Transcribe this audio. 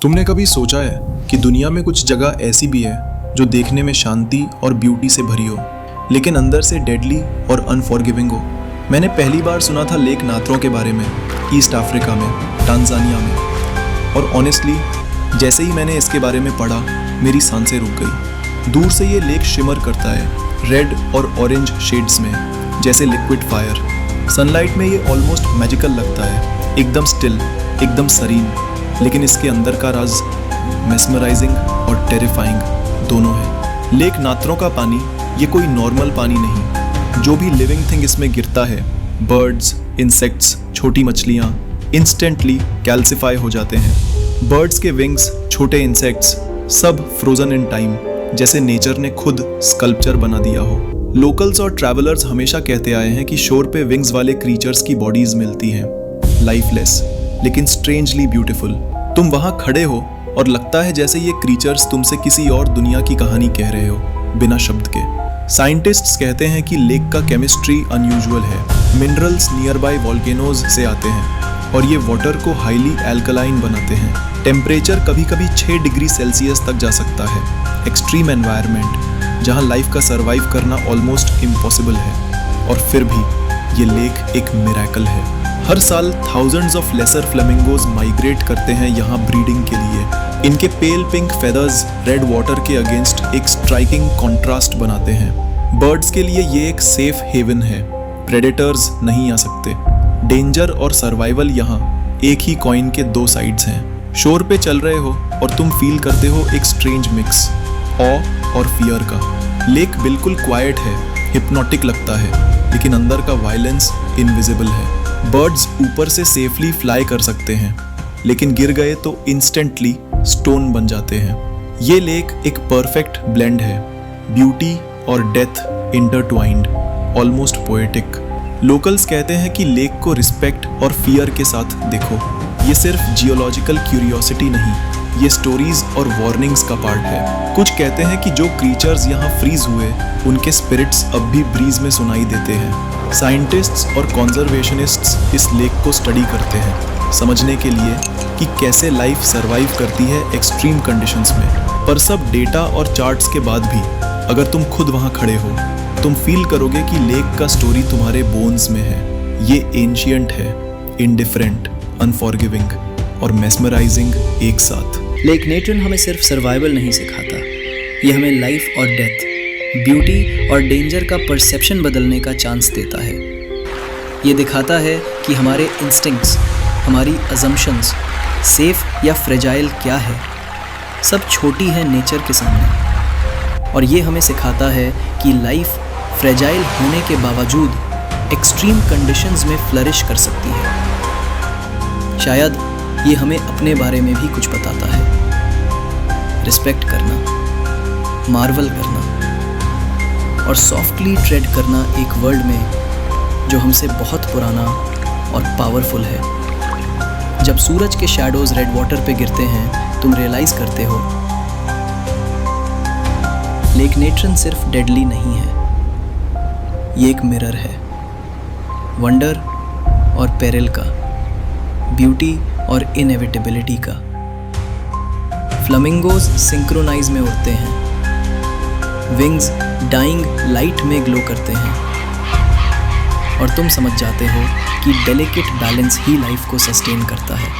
तुमने कभी सोचा है कि दुनिया में कुछ जगह ऐसी भी है जो देखने में शांति और ब्यूटी से भरी हो, लेकिन अंदर से डेडली और अनफॉरगिविंग हो? मैंने पहली बार सुना था लेक नात्रो के बारे में, ईस्ट अफ्रीका में, टांजानिया में। और ऑनेस्टली जैसे ही मैंने इसके बारे में पढ़ा, मेरी सांसें रुक गई। दूर से ये लेक शिमर करता है, रेड और ऑरेंज शेड्स में, जैसे लिक्विड फायर। सनलाइट में ये ऑलमोस्ट मैजिकल लगता है, एकदम स्टिल, एकदम सरीन। लेकिन इसके अंदर का राज मेस्मराइजिंग और टेरिफाइंग दोनों है। लेक नात्रो का पानी ये कोई नॉर्मल पानी नहीं। जो भी लिविंग थिंग इसमें गिरता है, बर्ड्स, इंसेक्ट्स, छोटी मछलियाँ, इंस्टेंटली कैल्सिफाई हो जाते हैं। बर्ड्स के विंग्स, छोटे इंसेक्ट्स, सब फ्रोजन इन टाइम, जैसे नेचर ने खुद स्कल्पचर बना दिया हो। लोकल्स और ट्रैवलर्स हमेशा कहते आए हैं कि शोर पे विंग्स वाले क्रीचर्स की बॉडीज मिलती हैं, लाइफलेस लेकिन स्ट्रेंजली ब्यूटीफुल। तुम वहां खड़े हो और लगता है जैसे ये क्रीचर्स तुमसे किसी और दुनिया की कहानी कह रहे हो, बिना शब्द के। साइंटिस्ट्स कहते हैं कि लेक का केमिस्ट्री अनयूजुअल है। मिनरल्स नियर बाय वॉल्केनोज से आते हैं और ये वाटर को हाईली एल्कलाइन बनाते हैं। टेम्परेचर कभी कभी 6 डिग्री सेल्सियस तक जा सकता है। एक्सट्रीम एनवायरनमेंट जहाँ लाइफ का सर्वाइव करना ऑलमोस्ट इम्पॉसिबल है। और फिर भी ये लेक एक मिरेकल है। हर साल thousands of lesser flamingos migrate करते हैं यहाँ ब्रीडिंग के लिए। इनके pale pink feathers red water के अगेंस्ट एक स्ट्राइकिंग कॉन्ट्रास्ट बनाते हैं। बर्ड्स के लिए ये एक सेफ हेवन है, प्रेडेटर्स नहीं आ सकते। डेंजर और सर्वाइवल यहाँ एक ही कॉइन के 2 साइड्स हैं। शोर पे चल रहे हो और तुम फील करते हो एक स्ट्रेंज मिक्स, ऑ और फियर का। लेक बिल्कुल क्वाइट है, हिप्नोटिक लगता है, लेकिन अंदर का वायलेंस इनविजिबल है। बर्ड्स ऊपर से सेफली फ्लाई कर सकते हैं, लेकिन गिर गए तो इंस्टेंटली स्टोन बन जाते हैं। ये लेक एक परफेक्ट ब्लेंड है, ब्यूटी और death intertwined, almost poetic. Locals कहते हैं कि लेक को रिस्पेक्ट और फियर के साथ देखो। ये सिर्फ जियोलॉजिकल क्यूरियोसिटी नहीं, ये स्टोरीज और वार्निंग्स का पार्ट है। कुछ कहते हैं कि जो क्रीचर्स यहाँ फ्रीज हुए, उनके स्पिरिट्स अब भी ब्रीज में सुनाई देते हैं। साइंटिस्ट्स और कॉन्जर्वेशनिस्ट्स इस लेक को स्टडी करते हैं, समझने के लिए कि कैसे लाइफ सर्वाइव करती है एक्सट्रीम कंडीशंस में। पर सब डेटा और चार्ट्स के बाद भी अगर तुम खुद वहाँ खड़े हो, तुम फील करोगे कि लेक का स्टोरी तुम्हारे बोन्स में है। ये एंशिएंट है, इंडिफरेंट, अनफॉरगिविंग और मेस्मराइजिंग एक साथ। लेक नेट्रन हमें सिर्फ सर्वाइवल नहीं सिखाता, ये हमें लाइफ और डेथ, ब्यूटी और डेंजर का परसेप्शन बदलने का चांस देता है। ये दिखाता है कि हमारे इंस्टिंक्ट्स, हमारी अजम्पशंस, सेफ या फ्रेजाइल क्या है, सब छोटी है नेचर के सामने। और ये हमें सिखाता है कि लाइफ फ्रेजाइल होने के बावजूद एक्सट्रीम कंडीशंस में फ्लरिश कर सकती है। शायद ये हमें अपने बारे में भी कुछ बताता है। रिस्पेक्ट करना, मार्वल करना और सॉफ्टली ट्रेड करना एक वर्ल्ड में जो हमसे बहुत पुराना और पावरफुल है। जब सूरज के शैडोज रेड वाटर पे गिरते हैं, तुम रियलाइज करते हो लेक नेट्रन सिर्फ डेडली नहीं है, ये एक मिरर है, वंडर और पेरिल का, ब्यूटी और इनएविटेबिलिटी का। फ्लेमिंगोज सिंक्रोनाइज में उड़ते हैं, विंग्स डाइंग लाइट में ग्लो करते हैं, और तुम समझ जाते हो कि डेलिकेट बैलेंस ही लाइफ को सस्टेन करता है।